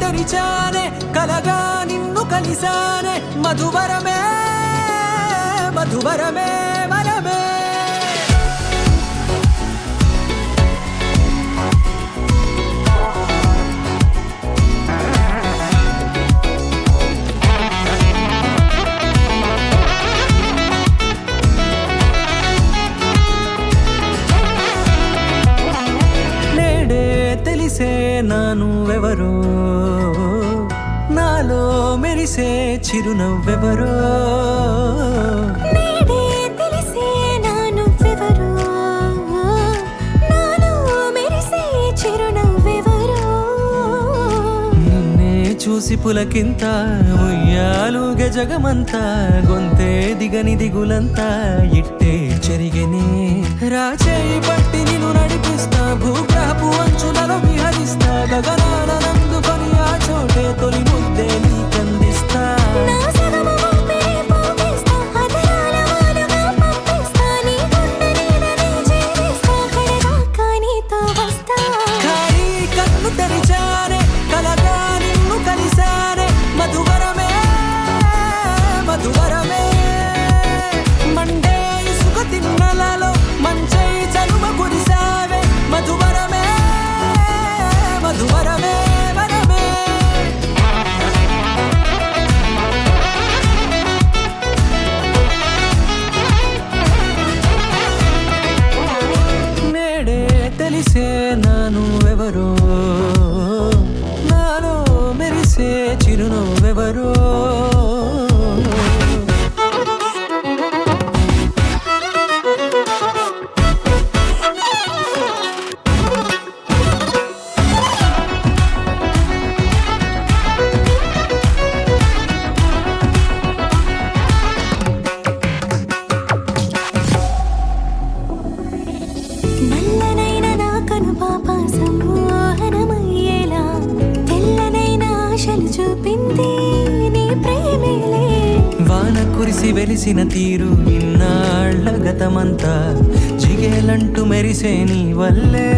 తెరిచానే కలగా నిన్ను కలిసానే మధువరమే మధువరమే వరమే తెలిసే నానువెవరో నాలో మెరిసే చిరునవ్వెవరో నేడే తెలిసే నానువెవరో నాలో మెరిసే చిరునవ్వెవరో నిన్నే చూసి పులకింత ఉయ్యాలుగే జగమంతా గొంతే దిగని దిగులంతా ఇట్టే చెరిగెనే రాచేయి పట్టి నిన్ను నడిపిస్తా భూగ్రహపు అంచులలో విహరిస్తా గగనాల నందుకొని ఆ చోటే తొలి ముద్దే నీకందిస్తా నా సగము ఊపిరి పోగిస్తా అధరాల వాలుగా పంపిస్తా నీ గుండె నీడనే చేరిస్తా కడదాకా నీతో వస్తా ఖాళీ కన్ను తెరిచానే కలగా నిన్ను కలిసానే మధువరమే మధువరమే మండే ఇసుక తిన్నలలో మంచై చలువ కురిసావే మధువరమే మధువరమే వరమే నేడే తెలిసే నానువెవరో నాలో మెరిసే చిరునవ్వెవరో నల్లనైన నా కనుపాప సమ్మోహనమయ్యేలా తెల్లనైన ఆశలు చూపింది నీ ప్రేమేలే వాన కురిసి వెలిసిన తీరు ఇన్నాళ్ల గతమంతా జిగేలంటూ మెరిసే నీ వల్లే